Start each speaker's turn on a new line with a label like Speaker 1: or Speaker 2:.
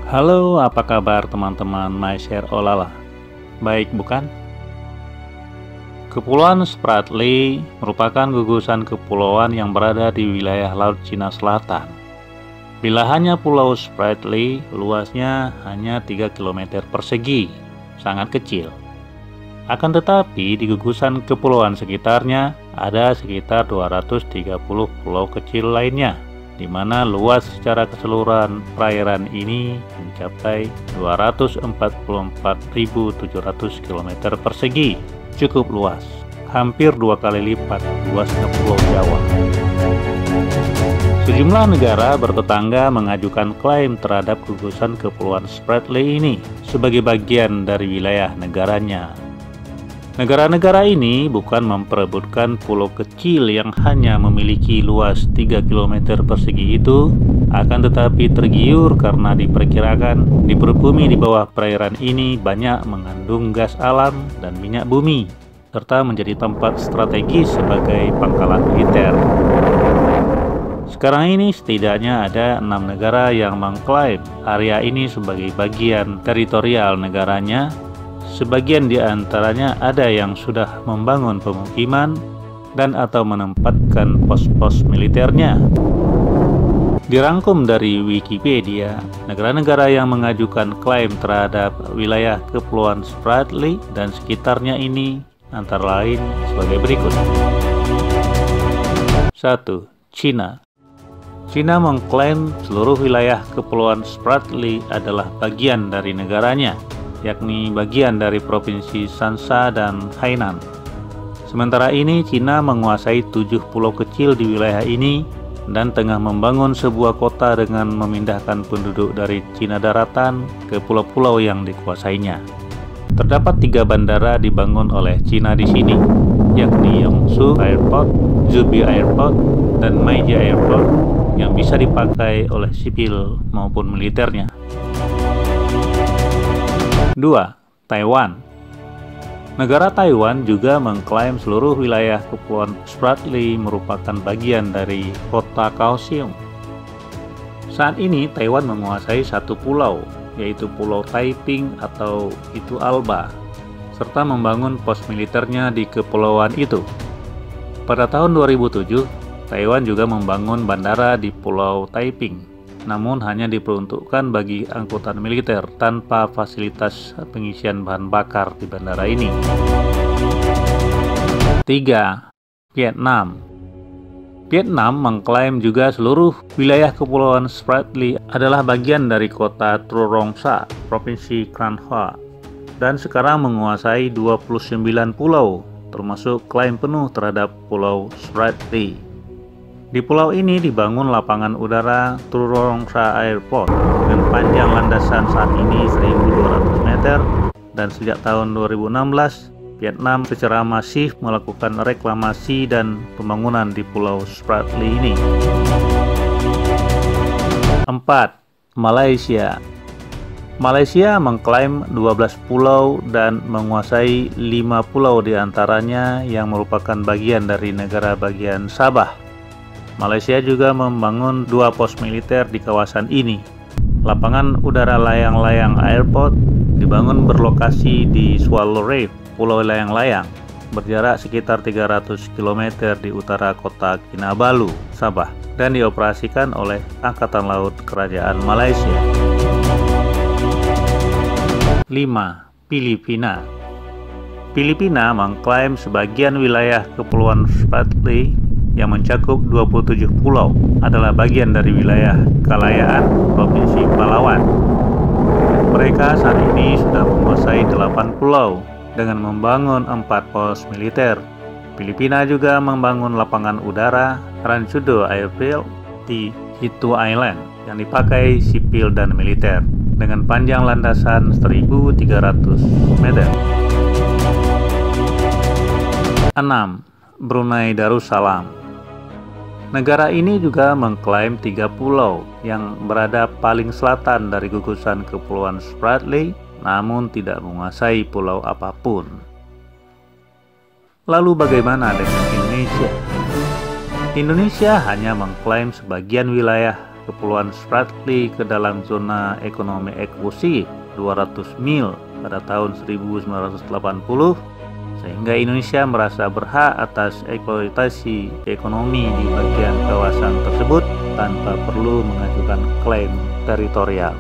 Speaker 1: Halo, apa kabar teman-teman MyShare Olala? Baik, bukan? Kepulauan Spratly merupakan gugusan kepulauan yang berada di wilayah Laut Cina Selatan. Bilahannya Pulau Spratly luasnya hanya 3 km persegi, sangat kecil. Akan tetapi di gugusan kepulauan sekitarnya ada sekitar 230 pulau kecil lainnya, di mana luas secara keseluruhan perairan ini mencapai 244.700 km persegi. Cukup luas, hampir 2 kali lipat luasnya Pulau Jawa. Sejumlah negara bertetangga mengajukan klaim terhadap gugusan Kepulauan Spratly ini sebagai bagian dari wilayah negaranya. Negara-negara ini bukan memperebutkan pulau kecil yang hanya memiliki luas 3 km persegi itu, akan tetapi tergiur karena diperkirakan di berbumi di bawah perairan ini banyak mengandung gas alam dan minyak bumi, serta menjadi tempat strategis sebagai pangkalan militer. Sekarang ini setidaknya ada 6 negara yang mengklaim area ini sebagai bagian teritorial negaranya. Sebagian di antaranya ada yang sudah membangun pemukiman dan atau menempatkan pos-pos militernya. Dirangkum dari Wikipedia, negara-negara yang mengajukan klaim terhadap wilayah Kepulauan Spratly dan sekitarnya ini antara lain sebagai berikut. 1. China. China mengklaim seluruh wilayah Kepulauan Spratly adalah bagian dari negaranya, yakni bagian dari provinsi Shanxi dan Hainan. Sementara ini, Cina menguasai 7 pulau kecil di wilayah ini dan tengah membangun sebuah kota dengan memindahkan penduduk dari Cina daratan ke pulau-pulau yang dikuasainya. Terdapat 3 bandara dibangun oleh Cina di sini, yakni Yongsu Airport, Zubi Airport, dan Maijia Airport yang bisa dipakai oleh sipil maupun militernya. 2. Taiwan. Negara Taiwan juga mengklaim seluruh wilayah Kepulauan Spratly merupakan bagian dari kota Kaohsiung. Saat ini Taiwan menguasai 1 pulau, yaitu Pulau Taiping atau Itu Alba, serta membangun pos militernya di kepulauan itu. Pada tahun 2007, Taiwan juga membangun bandara di Pulau Taiping, namun hanya diperuntukkan bagi angkutan militer tanpa fasilitas pengisian bahan bakar di bandara ini. 3. Vietnam. Vietnam mengklaim juga seluruh wilayah Kepulauan Spratly adalah bagian dari kota Truong Sa, Provinsi Gran Hoa, dan sekarang menguasai 29 pulau, termasuk klaim penuh terhadap Pulau Spratly. Di pulau ini dibangun lapangan udara Truong Sa Airport dengan panjang landasan saat ini 1.200 meter, dan sejak tahun 2016 Vietnam secara masif melakukan reklamasi dan pembangunan di Pulau Spratly ini. 4. Malaysia. Malaysia mengklaim 12 pulau dan menguasai 5 pulau diantaranya yang merupakan bagian dari negara bagian Sabah. Malaysia juga membangun 2 pos militer di kawasan ini. Lapangan udara layang-layang Airport dibangun berlokasi di Swallow Reef, Pulau Layang-Layang, berjarak sekitar 300 km di utara kota Kinabalu, Sabah, dan dioperasikan oleh Angkatan Laut Kerajaan Malaysia. 5. Filipina. Filipina mengklaim sebagian wilayah Kepulauan Spratly yang mencakup 27 pulau adalah bagian dari wilayah Kalayaan, Provinsi Palawan. Mereka saat ini sudah menguasai 8 pulau dengan membangun 4 pos militer. Filipina juga membangun lapangan udara Ranchudo Airfield di Itu Island yang dipakai sipil dan militer dengan panjang landasan 1.300 meter. 6. Brunei Darussalam. Negara ini juga mengklaim 3 pulau yang berada paling selatan dari gugusan Kepulauan Spratly, namun tidak menguasai pulau apapun. Lalu bagaimana dengan Indonesia? Indonesia hanya mengklaim sebagian wilayah Kepulauan Spratly ke dalam zona ekonomi eksklusif 200 mil pada tahun 1980, sehingga Indonesia merasa berhak atas eksploitasi ekonomi di bagian kawasan tersebut tanpa perlu mengajukan klaim teritorial.